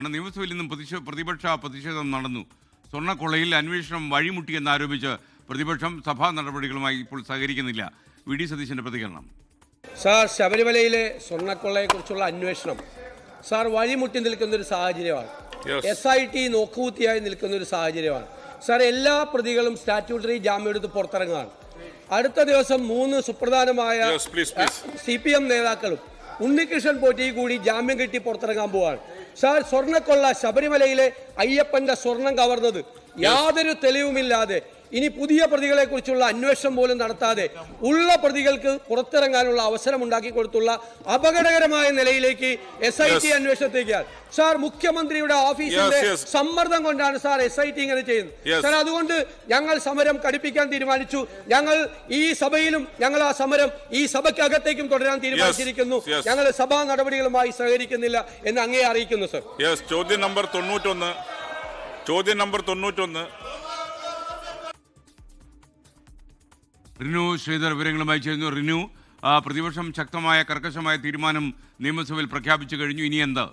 നിയമസഭയിൽ നിന്നും പ്രതിപക്ഷ പ്രതിഷേധം നടന്നു. സ്വർണ്ണക്കൊള്ളയിൽ അന്വേഷണം വഴിമുട്ടിയെന്നാരോപിച്ച് പ്രതിപക്ഷം സഭാ നടപടികളുമായി ഇപ്പോൾ സഹകരിക്കുന്നില്ല. വി ഡി സതീശന്റെ പ്രതികരണം. സാർ, ശബരിമലയിലെ സ്വർണ്ണക്കൊള്ളയെക്കുറിച്ചുള്ള അന്വേഷണം സാർ വഴിമുട്ടി നിൽക്കുന്നൊരു സാഹചര്യമാണ്. SIT നോക്കുകുത്തിയായി നിൽക്കുന്നൊരു സാഹചര്യമാണ്. സാർ, എല്ലാ പ്രതികളും സ്റ്റാറ്റ്യൂട്ടറി ജാമ്യം എടുത്ത് പുറത്തിറങ്ങുകയാണ്. അടുത്ത ദിവസം 3 സുപ്രധാനമായ CPM നേതാക്കളും ഉണ്ണികൃഷ്ണൻ പോറ്റി കൂടി ജാമ്യം കിട്ടി പുറത്തിറങ്ങാൻ പോവാണ്. സാർ, സ്വർണ്ണക്കൊള്ള ശബരിമലയിലെ അയ്യപ്പന്റെ സ്വർണം കവർന്നത് യാതൊരു തെളിവുമില്ലാതെ ഇനി പുതിയ പ്രതികളെ കുറിച്ചുള്ള അന്വേഷണം പോലും നടത്താതെ ഉള്ള പ്രതികൾക്ക് പുറത്തിറങ്ങാനുള്ള അവസരം ഉണ്ടാക്കി കൊടുത്തുള്ള അപകടകരമായ നിലയിലേക്ക് SIT അന്വേഷണത്തേക്കാണ്. സാർ, മുഖ്യമന്ത്രിയുടെ ഓഫീസിന്റെ സമ്മർദ്ദം കൊണ്ടാണ് സാർ SIT ഇങ്ങനെ ചെയ്യുന്നത്. സാർ, അതുകൊണ്ട് ഞങ്ങൾ സമരം കടുപ്പിക്കാൻ തീരുമാനിച്ചു. ഞങ്ങൾ ഈ സഭയിലും ഞങ്ങൾ ആ സമരം ഈ സഭയ്ക്കകത്തേക്കും തുടരാൻ തീരുമാനിച്ചിരിക്കുന്നു. ഞങ്ങൾ സഭാ നടപടികളുമായി സഹകരിക്കുന്നില്ല എന്ന് അങ്ങേ അറിയിക്കുന്നു. സാർ, ചോദ്യം നമ്പർ 91 റിനു ശ്രീധർ വിവരങ്ങളുമായി ചേരുന്നു. റിനു, പ്രതിപക്ഷം ശക്തമായ കർക്കശമായ തീരുമാനം നിയമസഭയിൽ പ്രഖ്യാപിച്ചു കഴിഞ്ഞു. ഇനി എന്താ?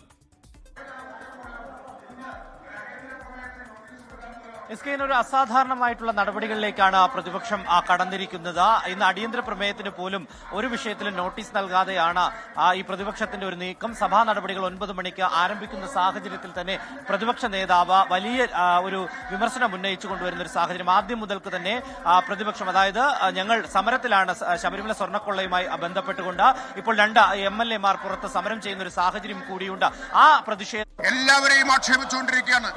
ഒരു അസാധാരണമായിട്ടുള്ള നടപടികളിലേക്കാണ് പ്രതിപക്ഷം കടന്നിരിക്കുന്നത്. ഇന്ന് അടിയന്തര പ്രമേയത്തിന് പോലും ഒരു വിഷയത്തിലും നോട്ടീസ് നൽകാതെയാണ് ഈ പ്രതിപക്ഷത്തിന്റെ ഒരു നീക്കം. സഭാ നടപടികൾ 9 മണിക്ക് ആരംഭിക്കുന്ന സാഹചര്യത്തിൽ തന്നെ പ്രതിപക്ഷ നേതാവ് വലിയ ഒരു വിമർശനം ഉന്നയിച്ചു കൊണ്ടുവരുന്ന ഒരു സാഹചര്യം. ആദ്യം മുതൽക്ക് തന്നെ പ്രതിപക്ഷം, അതായത് ഞങ്ങൾ സമരത്തിലാണ് ശബരിമല സ്വർണ്ണക്കൊള്ളയുമായി ബന്ധപ്പെട്ടുകൊണ്ട് ഇപ്പോൾ 2 MLA മാർ പുറത്ത് സമരം ചെയ്യുന്ന ഒരു സാഹചര്യം കൂടിയുണ്ട്. ആ പ്രതിഷേധം എല്ലാവരെയും ആക്ഷേപിച്ചുകൊണ്ടിരിക്കുകയാണ്.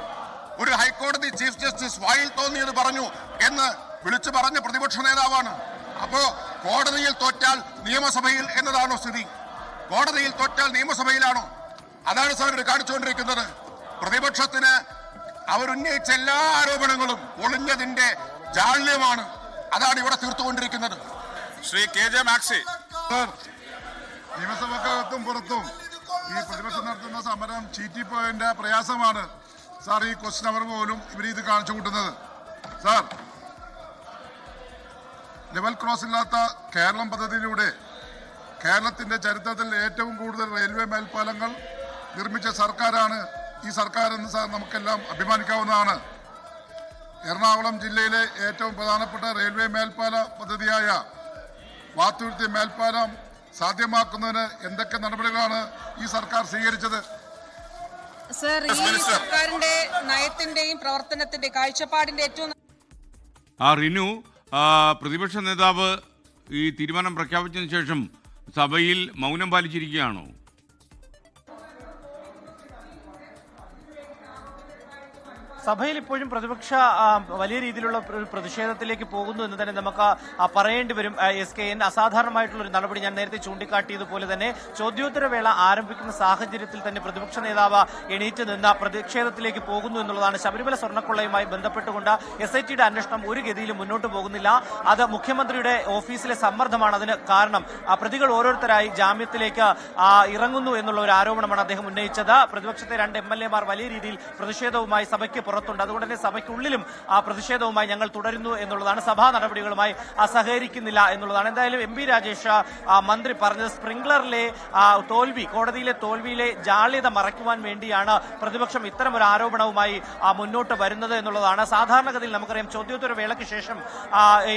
ഒരു ഹൈക്കോടതി ചീഫ് ജസ്റ്റിസ് വായിൽ തോന്നിയത് പറഞ്ഞു എന്ന് വിളിച്ചു പറഞ്ഞ പ്രതിപക്ഷ നേതാവാണ്. അപ്പോ കോടതിയിൽ തോറ്റാൽ നിയമസഭയിൽ എന്നതാണോ സ്ഥിതി? കോടതിയിൽ തോറ്റാൽ നിയമസഭയിലാണോ? അതാണ് സാർ ഇവർ കാണിച്ചുകൊണ്ടിരിക്കുന്നത്. പ്രതിപക്ഷത്തിന് അവരുന്നയിച്ച എല്ലാ ആരോപണങ്ങളും ഒളിഞ്ഞതിന്റെ ജാള്യമാണ്. അതാണ് ഇവിടെ തീർത്തുകൊണ്ടിരിക്കുന്നത്. ശ്രീ KJ മാക്സി. നിയമസഭക്കകത്തും പുറത്തും ഈ പ്രതിപക്ഷം നടത്തുന്ന സമരം ചീറ്റിപ്പോയതിന്റെ പ്രയാസമാണ് സാർ ഈ ക്വസ്റ്റ്യൻ അവർ പോലും ഇവർ ഇത് കാണിച്ചു കൂട്ടുന്നത്. സാർ, ലെവൽ ക്രോസ് ഇല്ലാത്ത കേരളം പദ്ധതിയിലൂടെ കേരളത്തിന്റെ ചരിത്രത്തിൽ ഏറ്റവും കൂടുതൽ റെയിൽവേ മേൽപ്പാലങ്ങൾ നിർമ്മിച്ച സർക്കാരാണ് ഈ സർക്കാർ എന്ന് സാർ നമുക്കെല്ലാം അഭിമാനിക്കാവുന്നതാണ്. എറണാകുളം ജില്ലയിലെ ഏറ്റവും പ്രധാനപ്പെട്ട റെയിൽവേ മേൽപ്പാല പദ്ധതിയായ വാത്തുരുത്തി മേൽപ്പാലം സാധ്യമാക്കുന്നതിന് എന്തൊക്കെ നടപടികളാണ് ഈ സർക്കാർ സ്വീകരിച്ചത്? സർ, ഈ സർക്കാരിന്റെ നയത്തിന്റെയും പ്രവർത്തനത്തിന്റെയും കാഴ്ചപ്പാടിന്റെ ഏറ്റവും റിനു, പ്രതിപക്ഷ നേതാവ് ഈ തീരുമാനം പ്രഖ്യാപിച്ചതിന് ശേഷം സഭയിൽ മൗനം പാലിച്ചിരിക്കുകയാണോ? സഭയിൽ ഇപ്പോഴും പ്രതിപക്ഷ വലിയ രീതിയിലുള്ള ഒരു പ്രതിഷേധത്തിലേക്ക് പോകുന്നു എന്ന് തന്നെ നമുക്ക് പറയേണ്ടി വരും. SKN അസാധാരണമായിട്ടുള്ള ഒരു നടപടി ഞാൻ നേരത്തെ ചൂണ്ടിക്കാട്ടിയതുപോലെ തന്നെ ചോദ്യോത്തരവേള ആരംഭിക്കുന്ന സാഹചര്യത്തിൽ തന്നെ പ്രതിപക്ഷ നേതാവ് എണീറ്റ് നിന്ന് പ്രതിഷേധത്തിലേക്ക് പോകുന്നു എന്നുള്ളതാണ്. ശബരിമല സ്വർണ്ണക്കൊള്ളയുമായി ബന്ധപ്പെട്ടുകൊണ്ട് SITയുടെ അന്വേഷണം ഒരു ഗതിയിലും മുന്നോട്ട് പോകുന്നില്ല. അത് മുഖ്യമന്ത്രിയുടെ ഓഫീസിലെ സമ്മർദ്ദമാണ് അതിന് കാരണം. പ്രതികൾ ഓരോരുത്തരായി ജാമ്യത്തിലേക്ക് ഇറങ്ങുന്നു എന്നുള്ള ഒരു ആരോപണമാണ് അദ്ദേഹം ഉന്നയിച്ചത്. പ്രതിപക്ഷത്തെ 2 MLA മാർ വലിയ രീതിയിൽ പ്രതിഷേധവുമായി സഭയ്ക്ക് പുറത്തുണ്ട്. അതുകൊണ്ട് തന്നെ സഭയ്ക്കുള്ളിലും ആ പ്രതിഷേധവുമായി ഞങ്ങൾ തുടരുന്നു എന്നുള്ളതാണ്. സഭാ നടപടികളുമായി സഹകരിക്കുന്നില്ല എന്നുള്ളതാണ്. എന്തായാലും MP രാജേഷ് മന്ത്രി പറഞ്ഞത് സ്പ്രിംഗ്ലറിലെ തോൽവി, കോടതിയിലെ തോൽവിയിലെ ജാള്യത മറയ്ക്കുവാൻ വേണ്ടിയാണ് പ്രതിപക്ഷം ഇത്തരം ഒരു ആരോപണവുമായി മുന്നോട്ട് വരുന്നത് എന്നുള്ളതാണ്. സാധാരണഗതിയിൽ നമുക്കറിയാം ചോദ്യോത്തര വേളയ്ക്ക് ശേഷം ഈ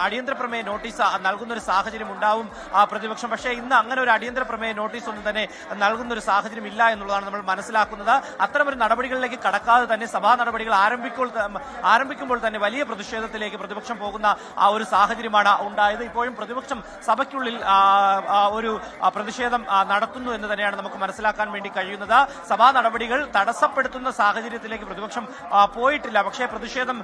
അടിയന്തര പ്രമേയ നോട്ടീസ് നൽകുന്ന ഒരു സാഹചര്യം ഉണ്ടാവും പ്രതിപക്ഷം. പക്ഷേ ഇന്ന് അങ്ങനെ ഒരു അടിയന്തര പ്രമേയ നോട്ടീസ് ഒന്നും തന്നെ നൽകുന്ന ഒരു സാഹചര്യം ഇല്ല എന്നുള്ളതാണ് നമ്മൾ മനസ്സിലാക്കുന്നത്. അത്തരമൊരു നടപടികളിലേക്ക് കടക്കാതെ തന്നെ സഭാ നടപടികൾ ആരംഭിക്കുമ്പോൾ തന്നെ വലിയ പ്രതിഷേധത്തിലേക്ക് പ്രതിപക്ഷം പോകുന്ന ആ ഒരു സാഹചര്യമാണ് ഉണ്ടായത്. ഇപ്പോഴും പ്രതിപക്ഷം സഭയ്ക്കുള്ളിൽ ഒരു പ്രതിഷേധം നടത്തുന്നു എന്ന് തന്നെയാണ് നമുക്ക് മനസ്സിലാക്കാൻ വേണ്ടി കഴിയുന്നത്. സഭാ നടപടികൾ തടസ്സപ്പെടുത്തുന്ന സാഹചര്യത്തിലേക്ക് പ്രതിപക്ഷം പോയിട്ടില്ല. പക്ഷേ പ്രതിഷേധം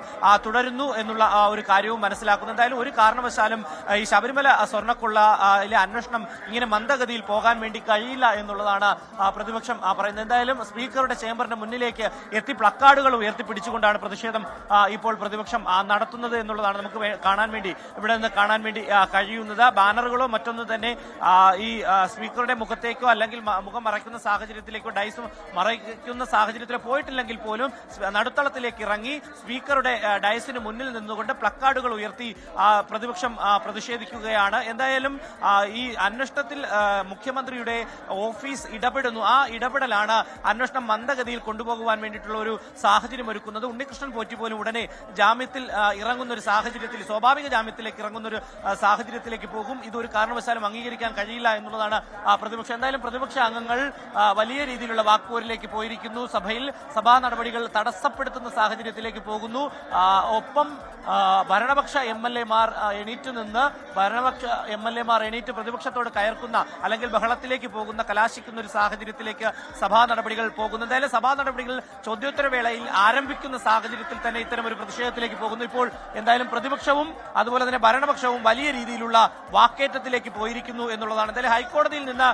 തുടരുന്നു എന്നുള്ള ഒരു കാര്യവും മനസ്സിലാക്കുന്നു. എന്തായാലും ഒരു കാരണവശാലും ഈ ശബരിമല സ്വർണ്ണക്കൊള്ളയിലെ അന്വേഷണം ഇങ്ങനെ മന്ദഗതിയിൽ പോകാൻ വേണ്ടി കഴിയില്ല എന്നുള്ളതാണ് പ്രതിപക്ഷം പറയുന്നത്. എന്തായാലും സ്പീക്കറുടെ ചേംബറിന്റെ മുന്നിലേക്ക് എത്തി പ്ലക്കാർഡ് പ്ലക്കാർഡുകൾ ഉയർത്തിപ്പിടിച്ചുകൊണ്ടാണ് പ്രതിഷേധം ഇപ്പോൾ പ്രതിപക്ഷം നടത്തുന്നത് എന്നുള്ളതാണ് നമുക്ക് കാണാൻ വേണ്ടി ഇവിടെ നിന്ന് കാണാൻ വേണ്ടി കഴിയുന്നത്. ബാനറുകളോ മറ്റൊന്നും തന്നെ ഈ സ്പീക്കറുടെ മുഖത്തേക്കോ അല്ലെങ്കിൽ മുഖം മറയ്ക്കുന്ന സാഹചര്യത്തിലേക്കോ ഡൈസ് മറയ്ക്കുന്ന സാഹചര്യത്തിൽ പോയിട്ടില്ലെങ്കിൽ പോലും നടുത്തളത്തിലേക്ക് ഇറങ്ങി സ്പീക്കറുടെ ഡയസിന് മുന്നിൽ നിന്നുകൊണ്ട് പ്ലക്കാർഡുകൾ ഉയർത്തി പ്രതിപക്ഷം പ്രതിഷേധിക്കുകയാണ്. എന്തായാലും ഈ അന്വേഷണത്തിൽ മുഖ്യമന്ത്രിയുടെ ഓഫീസ് ഇടപെടുന്നു. ആ ഇടപെടലാണ് അന്വേഷണം മന്ദഗതിയിൽ കൊണ്ടുപോകുവാൻ വേണ്ടിയിട്ടുള്ള ഒരു സാഹചര്യം ഒരുക്കുന്നത്. ഉണ്ണികൃഷ്ണൻ പോറ്റി പോലും ഉടനെ ജാമ്യത്തിൽ ഇറങ്ങുന്ന ഒരു സാഹചര്യത്തിൽ, സ്വാഭാവിക ജാമ്യത്തിലേക്ക് ഇറങ്ങുന്ന ഒരു സാഹചര്യത്തിലേക്ക് പോകും. ഇതൊരു കാരണവശാലും അംഗീകരിക്കാൻ കഴിയില്ല എന്നുള്ളതാണ് പ്രതിപക്ഷം. എന്തായാലും പ്രതിപക്ഷ അംഗങ്ങൾ വലിയ രീതിയിലുള്ള വാക്പോരിലേക്ക് പോയിരിക്കുന്നു. സഭയിൽ സഭാ നടപടികൾ തടസ്സപ്പെടുത്തുന്ന സാഹചര്യത്തിലേക്ക് പോകുന്നു. ഒപ്പം ഭരണപക്ഷ എംഎൽഎമാർ എണീറ്റ് നിന്ന് എണീറ്റ് പ്രതിപക്ഷത്തോട് കയർക്കുന്ന അല്ലെങ്കിൽ ബഹളത്തിലേക്ക് പോകുന്ന, കലാശിക്കുന്ന ഒരു സാഹചര്യത്തിലേക്ക് സഭാ നടപടികൾ പോകുന്നു. എന്തായാലും സഭാ നടപടികൾ ചോദ്യോത്തരവേളയിൽ ആരംഭിക്കുന്ന സാഹചര്യത്തിൽ തന്നെ ഇത്തരം ഒരു പ്രതിഷേധത്തിലേക്ക് പോകുന്നു. ഇപ്പോൾ എന്തായാലും പ്രതിപക്ഷവും അതുപോലെ തന്നെ ഭരണപക്ഷവും വലിയ രീതിയിലുള്ള വാക്കേറ്റത്തിലേക്ക് പോയിരിക്കുന്നു എന്നുള്ളതാണ്. എന്തായാലും ഹൈക്കോടതിയിൽ നിന്ന്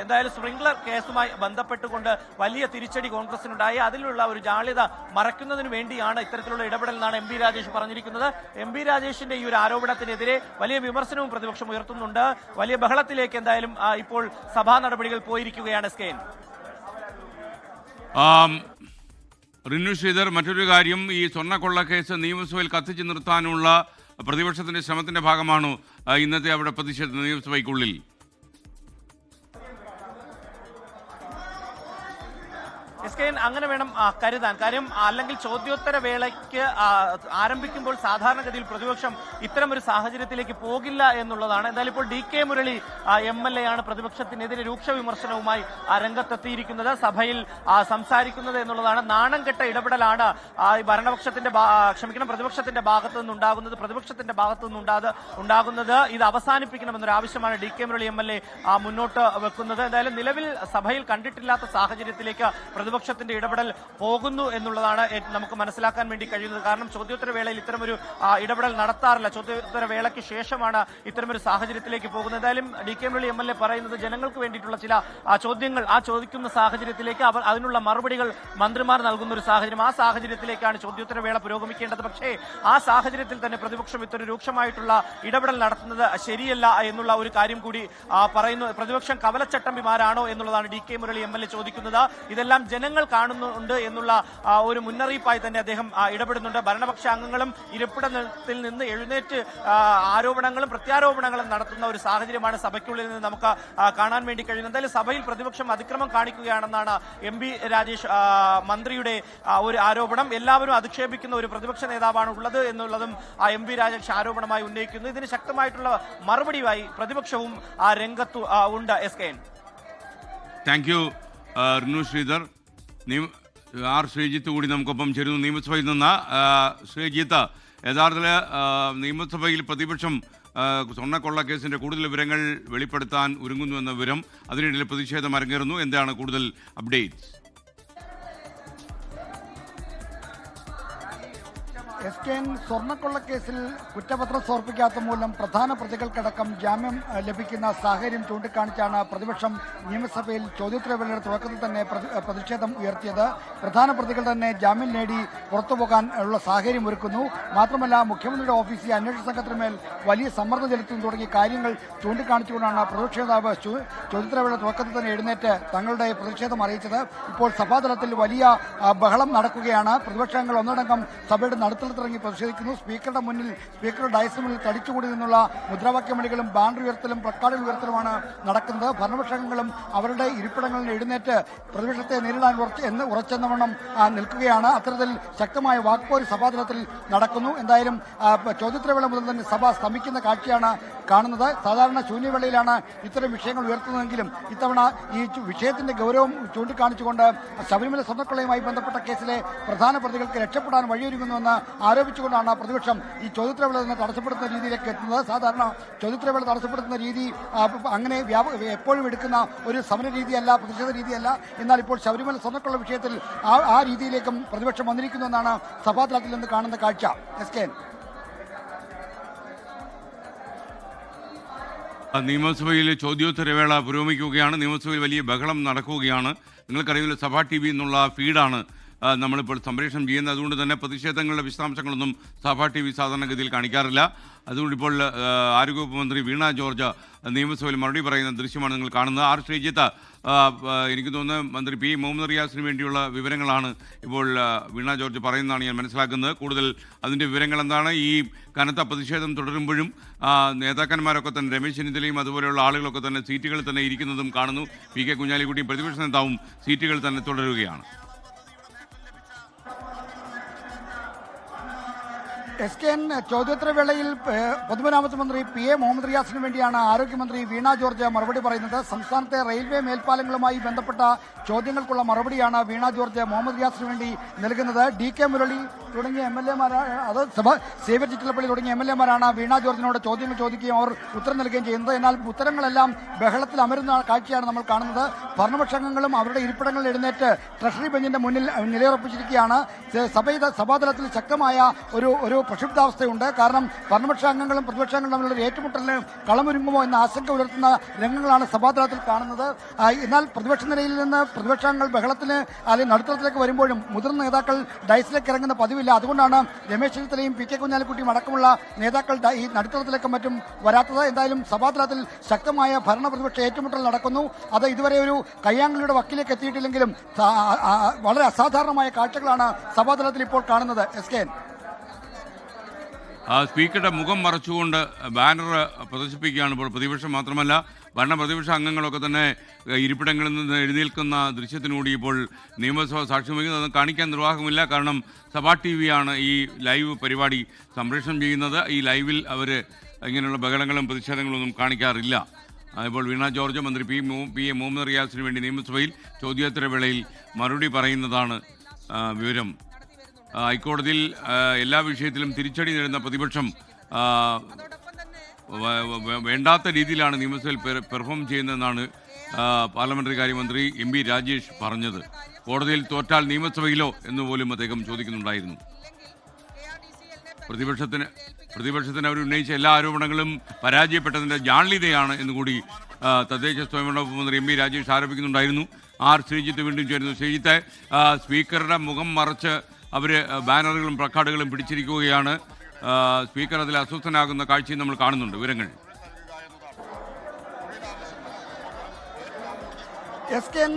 എന്തായാലും സ്പ്രിംഗ്ലർ കേസുമായി ബന്ധപ്പെട്ടുകൊണ്ട് വലിയ തിരിച്ചടി കോൺഗ്രസിനുണ്ടായി. അതിലുള്ള ഒരു ജാള്യത മറയ്ക്കുന്നതിന് വേണ്ടിയാണ് ഇത്തരത്തിലുള്ള ഇടപെടൽ എന്നാണ് എം പി രാജേഷ് പറഞ്ഞിരിക്കുന്നത്. എം പി രാജേഷിന്റെ ഈ ഒരു ആരോപണത്തിനെതിരെ വലിയ വിമർശനവും പ്രതിപക്ഷം ഉയർത്തുന്നുണ്ട്. വലിയ ബഹളത്തിലേക്ക് എന്തായാലും ഇപ്പോൾ സഭാ നടപടികൾ പോയിരിക്കുകയാണ്. സ്കെയിൻ റിനു ശ്രീധർ, മറ്റൊരു കാര്യം, ഈ സ്വർണ്ണക്കൊള്ള കേസ് നിയമസഭയിൽ കത്തിച്ചു നിർത്താനുള്ള പ്രതിപക്ഷത്തിന്റെ ശ്രമത്തിന്റെ ഭാഗമാണോ ഇന്നത്തെ അവിടെ പ്രതിഷേധം നിയമസഭയ്ക്കുള്ളിൽ? അങ്ങനെ വേണം കരുതാൻ. കാര്യം അല്ലെങ്കിൽ ചോദ്യോത്തര വേളയ്ക്ക് ആരംഭിക്കുമ്പോൾ സാധാരണഗതിയിൽ പ്രതിപക്ഷം ഇത്തരം ഒരു സാഹചര്യത്തിലേക്ക് പോകില്ല എന്നുള്ളതാണ്. എന്തായാലും ഇപ്പോൾ DK മുരളി MLA ആണ് പ്രതിപക്ഷത്തിനെതിരെ രൂക്ഷ വിമർശനവുമായി രംഗത്തെത്തിയിരിക്കുന്നത്. സഭയിൽ സംസാരിക്കുന്നത് എന്നുള്ളതാണ്. നാണം കെട്ട ഇടപെടലാണ് പ്രതിപക്ഷത്തിന്റെ ഭാഗത്തു നിന്നുണ്ടാകുന്നത്. ഇത് അവസാനിപ്പിക്കണമെന്നൊരു ആവശ്യമാണ് DK മുരളി MLA മുന്നോട്ട് വെക്കുന്നത്. എന്തായാലും നിലവിൽ സഭയിൽ കണ്ടിട്ടില്ലാത്ത സാഹചര്യത്തിലേക്ക് പ്രതിപക്ഷത്തിന്റെ ഇടപെടൽ പോകുന്നു എന്നുള്ളതാണ് നമുക്ക് മനസ്സിലാക്കാൻ വേണ്ടി കഴിയുന്നത്. കാരണം ചോദ്യോത്തര വേളയിൽ ഇത്തരമൊരു ഇടപെടൽ നടത്താറില്ല. ചോദ്യോത്തര വേളയ്ക്ക് ശേഷമാണ് ഇത്തരമൊരു സാഹചര്യത്തിലേക്ക് പോകുന്നത്. എന്തായാലും DK മുരളി MLA പറയുന്നത് ജനങ്ങൾക്ക് വേണ്ടിയിട്ടുള്ള ചില ചോദ്യങ്ങൾ ചോദിക്കുന്ന സാഹചര്യത്തിലേക്ക് അതിനുള്ള മറുപടികൾ മന്ത്രിമാർ നൽകുന്ന ഒരു സാഹചര്യം, ആ സാഹചര്യത്തിലേക്കാണ് ചോദ്യോത്തര വേള പുരോഗമിക്കേണ്ടത്. പക്ഷേ ആ സാഹചര്യത്തിൽ തന്നെ പ്രതിപക്ഷം ഇത്തരം രൂക്ഷമായിട്ടുള്ള ഇടപെടൽ നടത്തുന്നത് ശരിയല്ല എന്നുള്ള ഒരു കാര്യം കൂടി പറയുന്നു. പ്രതിപക്ഷം കവലച്ചട്ടമ്പിമാരാണോ എന്നുള്ളതാണ് DK മുരളി MLA ചോദിക്കുന്നത്. ഇതെല്ലാം ജനങ്ങൾ കാണുന്നുണ്ട് എന്നുള്ള ഒരു മുന്നറിയിപ്പായി തന്നെ അദ്ദേഹം ഇടപെടുന്നുണ്ട്. ഭരണപക്ഷ അംഗങ്ങളും ഇരിപ്പിടത്തിൽ നിന്ന് എഴുന്നേറ്റ് ആരോപണങ്ങളും പ്രത്യാരോപണങ്ങളും നടത്തുന്ന ഒരു സാഹചര്യമാണ് സഭയ്ക്കുള്ളിൽ നിന്ന് നമുക്ക് കാണാൻ വേണ്ടി കഴിയുന്നത്. എന്തായാലും സഭയിൽ പ്രതിപക്ഷം അതിക്രമം കാണിക്കുകയാണെന്നാണ് MP രാജേഷ് മന്ത്രിയുടെ ഒരു ആരോപണം. എല്ലാവരും അധിക്ഷേപിക്കുന്ന ഒരു പ്രതിപക്ഷ നേതാവാണ് ഉള്ളത് എന്നുള്ളതും MP രാജേഷ് ആരോപണമായി ഉന്നയിക്കുന്നു. ഇതിന് ശക്തമായിട്ടുള്ള മറുപടിയുമായി പ്രതിപക്ഷവും രംഗത്തു ഉണ്ട്. SKN. Thank you Rinu Sreedhar. Sreejith കൂടി നമുക്കൊപ്പം ചേരുന്നു നിയമസഭയിൽ നിന്ന്. ശ്രീജിത്ത്, യഥാർത്ഥത്തിൽ നിയമസഭയിൽ പ്രതിപക്ഷം സ്വർണ്ണക്കൊള്ള കേസിന്റെ കൂടുതൽ വിവരങ്ങൾ വെളിപ്പെടുത്താൻ ഒരുങ്ങുന്നുവെന്ന വിവരം, അതിനിടയിൽ പ്രതിഷേധം അരങ്ങേറുന്നു. എന്താണ് കൂടുതൽ അപ്ഡേറ്റ്സ്? SKN സ്വർണ്ണക്കൊള്ളക്കേസിൽ കുറ്റപത്രം സമർപ്പിക്കാത്ത മൂലം പ്രധാന പ്രതികൾക്കടക്കം ജാമ്യം ലഭിക്കുന്ന സാഹചര്യം ചൂണ്ടിക്കാണിച്ചാണ് പ്രതിപക്ഷം നിയമസഭയിൽ ചോദ്യോത്തരവേളയുടെ തുടക്കത്തിൽ തന്നെ പ്രതിഷേധം ഉയർത്തിയത്. പ്രധാന പ്രതികൾ തന്നെ ജാമ്യം നേടി പുറത്തുപോകാൻ ഉള്ള സാഹചര്യം ഒരുക്കുന്നു. മാത്രമല്ല, മുഖ്യമന്ത്രിയുടെ ഓഫീസിൽ അന്വേഷണ സംഘത്തിനുമേൽ വലിയ സമ്മർദ്ദം ചെലുത്തുന്നു തുടങ്ങിയ കാര്യങ്ങൾ ചൂണ്ടിക്കാണിച്ചുകൊണ്ടാണ് പ്രതിപക്ഷ നേതാവ് ചോദ്യോത്തരവേളയുടെ തുടക്കത്തിൽ തന്നെ എഴുന്നേറ്റ് തങ്ങളുടെ പ്രതിഷേധം അറിയിച്ചത്. ഇപ്പോൾ സഭാതലത്തിൽ വലിയ ബഹളം നടക്കുകയാണ്. പ്രതിപക്ഷാംഗങ്ങൾ ഒന്നടങ്കം സഭയുടെ നടുത്തളത്തിലിറങ്ങി പ്രതിഷേധിക്കുന്നു. സ്പീക്കറുടെ മുന്നിൽ, സ്പീക്കറുടെ ഡയസിന് മുന്നിൽ തടിച്ചുകൂടി നിന്നുള്ള മുദ്രാവാക്യമണികളും ബാനർ ഉയർത്തലും പ്ലക്കാർഡുകൾ ഉയർത്തലുമാണ് നടക്കുന്നത്. ഭരണപക്ഷങ്ങളും അവരുടെ ഇരിപ്പിടങ്ങളിൽ എഴുന്നേറ്റ് പ്രതിപക്ഷത്തെ നേരിടാൻ ഉറച്ചെന്നവണ്ണം നിൽക്കുകയാണ്. അത്തരത്തിൽ ശക്തമായ വാക്പോര് സഭാതലത്തിൽ നടക്കുന്നു. എന്തായാലും ചോദ്യോത്തരവേള മുതൽ തന്നെ സഭ സ്തംഭിക്കുന്ന കാഴ്ചയാണ് കാണുന്നത്. സാധാരണ ശൂന്യവേളയിലാണ് ഇത്തരം വിഷയങ്ങൾ ഉയർത്തുന്നതെങ്കിലും ഇത്തവണ ഈ വിഷയത്തിന്റെ ഗൗരവം ചൂണ്ടിക്കാണിച്ചുകൊണ്ട് ശബരിമല സ്വർണ്ണക്കൊള്ളയുമായി ബന്ധപ്പെട്ട കേസിലെ പ്രധാന പ്രതികൾക്ക് രക്ഷപ്പെടാൻ വഴിയൊരുങ്ങുന്നുവെന്ന് ആരോപിച്ചുകൊണ്ടാണ് പ്രതിപക്ഷം ഈ ചോദ്യോത്തരവേള തന്നെ തടസ്സപ്പെടുത്തുന്ന രീതിയിലേക്ക് എത്തുന്നത്. സാധാരണ ചോദ്യോത്തരവേള തടസ്സപ്പെടുത്തുന്ന രീതി അങ്ങനെ എപ്പോഴും എടുക്കുന്ന ഒരു സമര രീതിയല്ല, പ്രതിഷേധ രീതിയല്ല. എന്നാൽ ഇപ്പോൾ ശബരിമല സ്വർണ്ണക്കൊള്ള വിഷയത്തിൽ ആ രീതിയിലേക്കും പ്രതിപക്ഷം വന്നിരിക്കുന്നുവെന്നാണ് സഭാതലത്തിൽ നിന്ന് കാണുന്ന കാഴ്ച. SKN. നിയമസഭയിൽ ചോദ്യോത്തരവേള പുരോഗമിക്കുകയാണ്. നിയമസഭയിൽ വലിയ ബഹളം നടക്കുകയാണ്. നിങ്ങൾക്കറിയില്ല, സഭാ TV എന്നുള്ള ഫീഡാണ് നമ്മളിപ്പോൾ സംപ്രേഷണം ചെയ്യുന്നത്. അതുകൊണ്ട് തന്നെ പ്രതിഷേധങ്ങളുടെ വിശദാംശങ്ങളൊന്നും സഭ TV സാധാരണഗതിയിൽ കാണിക്കാറില്ല. അതുകൊണ്ട് ഇപ്പോൾ ആരോഗ്യവകുപ്പ് മന്ത്രി വീണ ജോർജ് നിയമസഭയിൽ മറുപടി പറയുന്ന ദൃശ്യമാണ് നിങ്ങൾ കാണുന്നത്. ആർ ശ്രീജിത്ത്, എനിക്ക് തോന്നുന്നത് മന്ത്രി പി മുഹമ്മദ് റിയാസിന് വേണ്ടിയുള്ള വിവരങ്ങളാണ് ഇപ്പോൾ വീണ ജോർജ് പറയുന്നതാണ് ഞാൻ മനസ്സിലാക്കുന്നത്. കൂടുതൽ അതിൻ്റെ വിവരങ്ങൾ എന്താണ്? ഈ കനത്ത പ്രതിഷേധം തുടരുമ്പോഴും നേതാക്കന്മാരൊക്കെ തന്നെ രമേശ് ചെന്നിത്തലയും അതുപോലെയുള്ള ആളുകളൊക്കെ തന്നെ സീറ്റുകളിൽ തന്നെ ഇരിക്കുന്നതും കാണുന്നു. പി കെ കുഞ്ഞാലിക്കുട്ടിയും പ്രതിപക്ഷ നേതാവും സീറ്റുകളിൽ തന്നെ തുടരുകയാണ്. SKN ചോദ്യോത്തരവേളയിൽ പൊതുമരാമത്ത് മന്ത്രി PA മുഹമ്മദ് റിയാസിന് വേണ്ടിയാണ് ആരോഗ്യമന്ത്രി വീണ ജോർജ് മറുപടി പറയുന്നത്. സംസ്ഥാനത്തെ റെയിൽവേ മേൽപ്പാലങ്ങളുമായി ബന്ധപ്പെട്ട ചോദ്യങ്ങൾക്കുള്ള മറുപടിയാണ് വീണ ജോർജ് മുഹമ്മദ് റിയാസിന് വേണ്ടി നൽകുന്നത്. DK മുരളി തുടങ്ങിയ MLA-മാരാണ്, അത് സേവ്യർ ചിറ്റലപ്പള്ളി തുടങ്ങിയ MLA-മാരാണ് വീണ ജോർജിനോട് ചോദ്യങ്ങൾ ചോദിക്കുകയും അവർ ഉത്തരം നൽകുകയും ചെയ്യുന്നത്. എന്നാൽ ഉത്തരങ്ങളെല്ലാം ബഹളത്തിൽ അമരുന്ന കാഴ്ചയാണ് നമ്മൾ കാണുന്നത്. ഭരണപക്ഷാംഗങ്ങളും അവരുടെ ഇരിപ്പിടങ്ങളിൽ എഴുന്നേറ്റ് ട്രഷറി ബെഞ്ചിന്റെ മുന്നിൽ നിലയുറപ്പിച്ചിരിക്കുകയാണ്. സഭാതലത്തിൽ ശക്തമായ ഒരു പ്രക്ഷുബ്ധാവസ്ഥയുണ്ട്. കാരണം ഭരണപക്ഷാംഗങ്ങളും പ്രതിപക്ഷാംഗങ്ങളും തമ്മിലുള്ള ഏറ്റുമുട്ടലിന് കളമൊരുങ്ങുമോ എന്ന ആശങ്ക ഉയർത്തുന്ന രംഗങ്ങളാണ് സഭാതലത്തിൽ കാണുന്നത്. എന്നാൽ പ്രതിപക്ഷ നിരയിൽ നിന്ന് പ്രതിപക്ഷാംഗങ്ങൾ ബഹളത്തിന് അല്ലെങ്കിൽ നടുത്തളത്തിലേക്ക് വരുമ്പോഴും മുതിർന്ന നേതാക്കൾ ഡൈസിലേക്ക് ഇറങ്ങുന്ന പതിവില്ല. അതുകൊണ്ടാണ് രമേശ് ചെന്നിത്തലയും PK കുഞ്ഞാലിക്കുട്ടിയും അടക്കമുള്ള നേതാക്കൾ ഈ നടുത്തളത്തിലേക്കും മറ്റും വരാത്തത്. എന്തായാലും സഭാതലത്തിൽ ശക്തമായ ഭരണ പ്രതിപക്ഷ ഏറ്റുമുട്ടൽ നടക്കുന്നു. അത് ഇതുവരെ ഒരു കയ്യാങ്കളിയുടെ വക്കിലേക്ക് എത്തിയിട്ടില്ലെങ്കിലും വളരെ അസാധാരണമായ കാഴ്ചകളാണ് സഭാതലത്തിൽ ഇപ്പോൾ കാണുന്നത്. SKN സ്പീക്കറുടെ മുഖം മറച്ചുകൊണ്ട് ബാനർ പ്രദർശിപ്പിക്കുകയാണ് ഇപ്പോൾ പ്രതിപക്ഷം. മാത്രമല്ല പ്രതിപക്ഷ അംഗങ്ങളൊക്കെ തന്നെ ഇരിപ്പിടങ്ങളിൽ നിന്ന് എഴുന്നേൽക്കുന്ന ദൃശ്യത്തിനൂടി ഇപ്പോൾ നിയമസഭ സാക്ഷ്യം വഹിക്കുന്നത്. അത് കാണിക്കാൻ നിർവാഹമില്ല. കാരണം സഭാ TV ആണ് ഈ ലൈവ് പരിപാടി സംപ്രേഷണം ചെയ്യുന്നത്. ഈ ലൈവിൽ അവർ ഇങ്ങനെയുള്ള ബഹളങ്ങളും പ്രതിഷേധങ്ങളൊന്നും കാണിക്കാറില്ല. ഇപ്പോൾ വീണ ജോർജ് മന്ത്രി PA മുഹമ്മദ് റിയാസിന് വേണ്ടി നിയമസഭയിൽ ചോദ്യോത്തരവേളയിൽ മറുപടി പറയുന്നതാണ് വിവരം. ഹൈക്കോടതിയിൽ എല്ലാ വിഷയത്തിലും തിരിച്ചടി നേടുന്ന പ്രതിപക്ഷം വേണ്ടാത്ത രീതിയിലാണ് നിയമസഭയിൽ പെർഫോം ചെയ്യുന്നതെന്നാണ് പാർലമെന്ററി കാര്യമന്ത്രി MP രാജേഷ് പറഞ്ഞത്. കോടതിയിൽ തോറ്റാൽ നിയമസഭയിലോ എന്നുപോലും അദ്ദേഹം ചോദിക്കുന്നുണ്ടായിരുന്നു. പ്രതിപക്ഷത്തിന് അവർ ഉന്നയിച്ച എല്ലാ ആരോപണങ്ങളും പരാജയപ്പെട്ടതിൻ്റെ ജാള്യതയാണ് എന്നുകൂടി തദ്ദേശ സ്വയംഭരണ വകുപ്പ് മന്ത്രി MP രാജേഷ് ആരോപിക്കുന്നുണ്ടായിരുന്നു. ആർ ശ്രീജിത്ത് വീണ്ടും ചേരുന്നു. ശ്രീജിത്ത്, സ്പീക്കറുടെ മുഖം മറച്ച് അവർ ബാനറുകളും പ്ലക്കാർഡുകളും പിടിച്ചിരിക്കുകയാണ്. സ്പീക്കർ അതിൽ അസ്വസ്ഥനാകുന്ന കാഴ്ചയും നമ്മൾ കാണുന്നുണ്ട്. വിവരങ്ങൾ SKN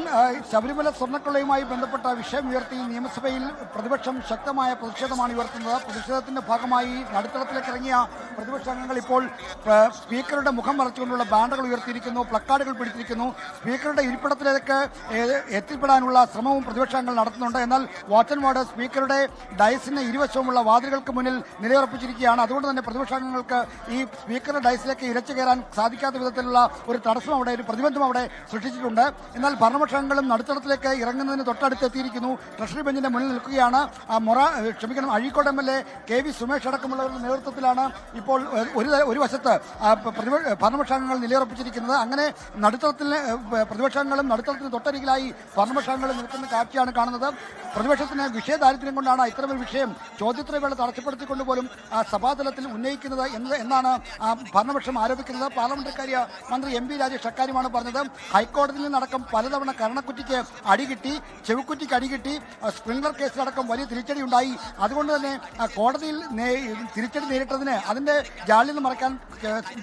ശബരിമല സ്വർണ്ണക്കൊള്ളയുമായി ബന്ധപ്പെട്ട വിഷയം ഉയർത്തി നിയമസഭയിൽ പ്രതിപക്ഷം ശക്തമായ പ്രതിഷേധമാണ് ഉയർത്തുന്നത്. പ്രതിഷേധത്തിന്റെ ഭാഗമായി നടുത്തളത്തിലേക്ക് ഇറങ്ങിയ പ്രതിപക്ഷാംഗങ്ങൾ ഇപ്പോൾ സ്പീക്കറുടെ മുഖം മറച്ചുകൊണ്ടുള്ള ബാനറുകൾ ഉയർത്തിയിരിക്കുന്നു, പ്ലക്കാർഡുകൾ പിടിച്ചിരിക്കുന്നു. സ്പീക്കറുടെ ഇരിപ്പിടത്തിലേക്ക് എത്തിപ്പെടാനുള്ള ശ്രമവും പ്രതിപക്ഷാംഗങ്ങൾ നടത്തുന്നുണ്ട്. എന്നാൽ വാച്ച് ആൻഡ് വാർഡ് സ്പീക്കറുടെ ഡയസിന് ഇരുവശവുമുള്ള വാതിലുകൾക്ക് മുന്നിൽ നിലയുറപ്പിച്ചിരിക്കുകയാണ്. അതുകൊണ്ട് തന്നെ പ്രതിപക്ഷാംഗങ്ങൾക്ക് ഈ സ്പീക്കറുടെ ഡയസിലേക്ക് ഇരച്ചു കയറാൻ സാധിക്കാത്ത വിധത്തിലുള്ള ഒരു തടസ്സം അവിടെ, ഒരു പ്രതിബന്ധം അവിടെ സൃഷ്ടിച്ചിട്ടുണ്ട്. എന്നാൽ ഭരണപക്ഷാംഗങ്ങളും നടുത്തളത്തിലേക്ക് ഇറങ്ങുന്നതിന് തൊട്ടടുത്തെത്തിയിരിക്കുന്നു. ട്രഷറി ബെഞ്ചിന്റെ മുന്നിൽ നിൽക്കുകയാണ്. അഴീക്കോട് MLA KV സുമേഷ് അടക്കമുള്ളവരുടെ നേതൃത്വത്തിലാണ് ഇപ്പോൾ ഒരു വശത്ത് ഭരണപക്ഷാംഗങ്ങൾ നിലയുറപ്പിച്ചിരിക്കുന്നത്. അങ്ങനെ പ്രതിപക്ഷാംഗങ്ങളും നടുത്തളത്തിന് തൊട്ടരികിലായി ഭരണപക്ഷാംഗങ്ങളും നിൽക്കുന്ന കാഴ്ചയാണ് കാണുന്നത്. പ്രതിപക്ഷത്തിന് വിഷയദാരിദ്ര്യം കൊണ്ടാണ് ഇത്തരമൊരു വിഷയം ചോദ്യോത്തരവേള തടസ്സപ്പെടുത്തിക്കൊണ്ട് പോലും സഭാതലത്തിൽ ഉന്നയിക്കുന്നത് എന്നാണ് ഭരണപക്ഷം ആരോപിക്കുന്നത്. പാർലമെന്ററി കാര്യ മന്ത്രി MP രാജേഷ് അക്കാര്യമാണ് പറഞ്ഞത്. ഹൈക്കോടതിയിൽ നിന്നടക്കം പലതവണ കരണക്കുറ്റിക്ക് അടികിട്ടി, ചെവിക്കുറ്റിക്ക് അടികിട്ടി, സ്പ്രിംഗ്ലർ കേസിലടക്കം വലിയ തിരിച്ചടി ഉണ്ടായി. അതുകൊണ്ട് തന്നെ കോടതിയിൽ തിരിച്ചടി നേരിട്ടതിന് അതിന്റെ ജാള്യത മറയ്ക്കാൻ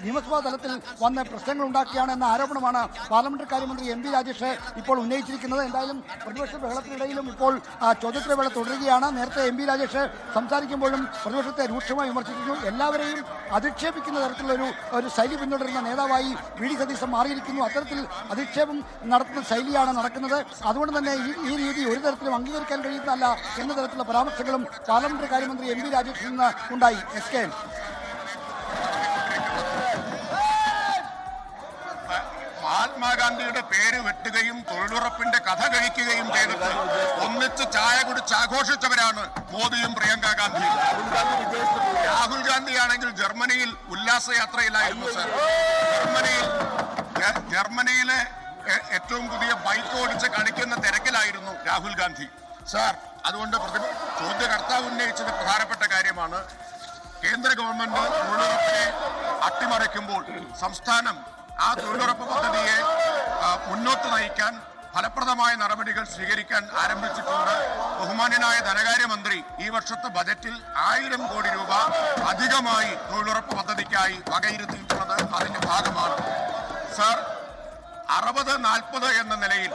നിയമസഭാ തലത്തിൽ വന്ന് പ്രശ്നങ്ങൾ ഉണ്ടാക്കിയാണ് എന്ന ആരോപണമാണ് പാർലമെന്ററി കാര്യമന്ത്രി MP രാജേഷ് ഇപ്പോൾ ഉന്നയിച്ചിരിക്കുന്നത്. എന്തായാലും പ്രതിപക്ഷ ബഹളത്തിനിടയിലും ഇപ്പോൾ ചോദ്യോത്തരവേള തുടരുകയാണ്. നേരത്തെ MP രാജേഷ് സംസാരിക്കുമ്പോഴും പ്രതിപക്ഷത്തെ രൂക്ഷമായി വിമർശിക്കുന്നു. എല്ലാവരെയും അധിക്ഷേപിക്കുന്ന തരത്തിലുള്ള ഒരു ശൈലി പിന്തുടരുന്ന നേതാവായി VD സതീശൻ മാറിയിരിക്കുന്നു. അത്തരത്തിൽ അധിക്ഷേപം നടത്തുന്ന ശൈലിയാണ് നടക്കുന്നത്. അതുകൊണ്ട് തന്നെ ഈ രീതി ഒരു തരത്തിലും അംഗീകരിക്കാൻ കഴിയുന്നതല്ല എന്ന തരത്തിലുള്ള പരാമർശങ്ങളും പാർലമെന്ററി കാര്യമന്ത്രി MP രാജേഷിൽ നിന്ന് ഉണ്ടായി. SKN മഹാത്മാഗാന്ധിയുടെ പേര് വെട്ടുകയും തൊഴിലുറപ്പിന്റെ കഥ കഴിക്കുകയും ചെയ്തിട്ട് ഒന്നിച്ച് ചായ കുടിച്ച് ആഘോഷിച്ചവരാണ് മോദിയും പ്രിയങ്ക ഗാന്ധിയും. രാഹുൽ ഗാന്ധിയാണെങ്കിൽ ജർമ്മനിയിൽ ഉല്ലാസയാത്രയിലായിരുന്നു സർ. ജർമ്മനിയിലെ ഏറ്റവും പുതിയ ബൈക്ക് ഓടിച്ച് കളിക്കുന്ന തിരക്കിലായിരുന്നു രാഹുൽ ഗാന്ധി സാർ. അതുകൊണ്ട് ചോദ്യകർത്താവ് ഉന്നയിച്ചത് പ്രധാനപ്പെട്ട കാര്യമാണ്. കേന്ദ്ര ഗവൺമെന്റ് തൊഴിലുറപ്പിനെ അട്ടിമറിക്കുമ്പോൾ സംസ്ഥാനം ആ തൊഴിലുറപ്പ് പദ്ധതിയെ മുന്നോട്ട് നയിക്കാൻ ഫലപ്രദമായ നടപടികൾ സ്വീകരിക്കാൻ ആരംഭിച്ചിട്ടുണ്ട്. ബഹുമാന്യനായ ധനകാര്യമന്ത്രി ഈ വർഷത്തെ ബജറ്റിൽ 1000 കോടി രൂപ അധികമായി തൊഴിലുറപ്പ് പദ്ധതിക്കായി വകയിരുത്തിയിട്ടുള്ളത് അതിന്റെ ഭാഗമാണ്. സർ, 60-40 എന്ന നിലയിൽ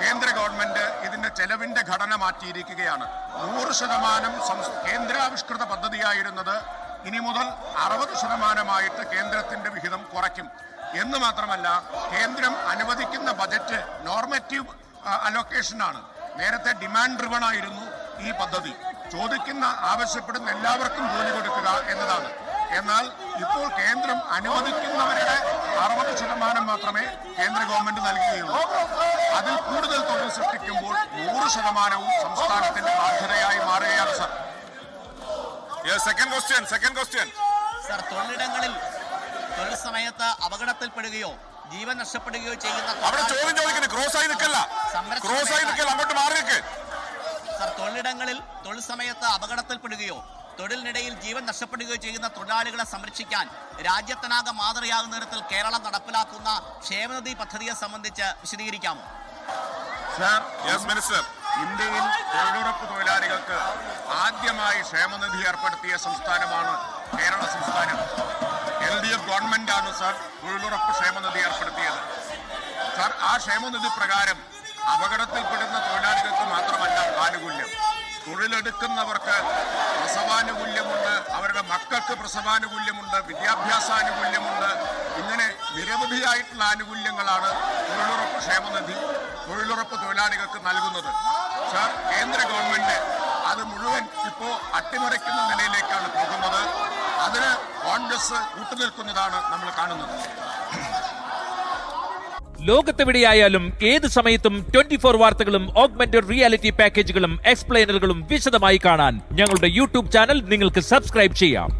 കേന്ദ്ര ഗവൺമെന്റ് ഇതിന്റെ ചെലവിന്റെ ഘടന മാറ്റിയിരിക്കുകയാണ്. 100% കേന്ദ്രാവിഷ്കൃത പദ്ധതിയായിരുന്നത് ഇനി മുതൽ 60% കേന്ദ്രത്തിന്റെ വിഹിതം കുറയ്ക്കും എന്ന് മാത്രമല്ല, കേന്ദ്രം അനുവദിക്കുന്ന ബജറ്റ് നോർമറ്റീവ് അലോക്കേഷനാണ്. നേരത്തെ ഡിമാൻഡ് ഡ്രിവൺ ആയിരുന്നു ഈ പദ്ധതി. ചോദിക്കുന്ന ആവശ്യപ്പെടുന്ന എല്ലാവർക്കും ജോലി കൊടുക്കുക എന്നതാണ്. എന്നാൽ ഇപ്പോൾ കേന്ദ്രം അനുവദിക്കുന്നവരുടെ 60% മാത്രമേ കേന്ദ്ര ഗവൺമെന്റ് നൽകുകയുള്ളൂ. അതിൽ കൂടുതൽ തൊഴിൽ സൃഷ്ടിക്കുമ്പോൾ 100% സംസ്ഥാനത്തിന്റെ ബാധ്യതയായി മാറുകയാണ് സർ. സെക്കൻഡ് ക്വസ്റ്റ്യൻ സർ, തൊഴിലിടങ്ങളിൽ തൊഴിൽ സമയത്ത് അപകടത്തിൽപ്പെടുകയോ ജീവൻ നഷ്ടപ്പെടുകയോ ചെയ്യുന്ന അവിടെ ചോദ്യം ചോദിക്കുന്നത് ക്രോസ് ആയി നിൽക്കല്ല, അങ്ങോട്ട് മാറി നിൽക്ക്. സർ, തൊഴിലിടങ്ങളിൽ തൊഴിൽ സമയത്ത് അപകടത്തിൽപ്പെടുകയോ തൊഴിലിനിടയിൽ ജീവൻ നഷ്ടപ്പെടുകയോ ചെയ്യുന്ന തൊഴിലാളികളെ സംരക്ഷിക്കാൻ രാജ്യത്തിനാകെ മാതൃകയാകുന്ന തരത്തിൽ കേരളം നടപ്പിലാക്കുന്ന ക്ഷേമനിധി പദ്ധതിയെ സംബന്ധിച്ച് വിശദീകരിക്കാമോ? സർ, മിനിസ്റ്റർ, ഇന്ത്യയിൽ തൊഴിലുറപ്പ് തൊഴിലാളികൾക്ക് ആദ്യമായി ക്ഷേമനിധി ഏർപ്പെടുത്തിയ സംസ്ഥാനമാണ് കേരള സംസ്ഥാനം. LDF ഗവൺമെന്റാണ് സർ തൊഴിലുറപ്പ് ക്ഷേമനിധി ഏർപ്പെടുത്തിയത്. സർ, ആ ക്ഷേമനിധി പ്രകാരം അപകടത്തിൽപ്പെടുന്ന തൊഴിലാളികൾക്ക് മാത്രമല്ല ആനുകൂല്യം, തൊഴിലെടുക്കുന്നവർക്ക് പ്രസവാനുകൂല്യമുണ്ട്, അവരുടെ മക്കൾക്ക് പ്രസവാനുകൂല്യമുണ്ട്, വിദ്യാഭ്യാസാനുകൂല്യമുണ്ട്. ഇങ്ങനെ നിരവധിയായിട്ടുള്ള ആനുകൂല്യങ്ങളാണ് തൊഴിലുറപ്പ് ക്ഷേമനിധി തൊഴിലുറപ്പ് തൊഴിലാളികൾക്ക് നൽകുന്നത്. സർ, കേന്ദ്ര ഗവൺമെന്റ് അത് മുഴുവൻ ഇപ്പോൾ അട്ടിമറിക്കുന്ന നിലയിലേക്കാണ് പോകുന്നത്. അതിന് കോൺഗ്രസ് കൂട്ടുനിൽക്കുന്നതാണ് നമ്മൾ കാണുന്നത്. ലോകത്തെവിടെയായാലും ഏത് സമയത്തും 24 വാർത്തകളും ഓഗ്മെന്റഡ് റിയാലിറ്റി പാക്കേജുകളും എക്സ്പ്ലെയിനറുകളും വിശദമായി കാണാൻ ഞങ്ങളുടെ യൂട്യൂബ് ചാനൽ നിങ്ങൾക്ക് സബ്സ്ക്രൈബ് ചെയ്യാം.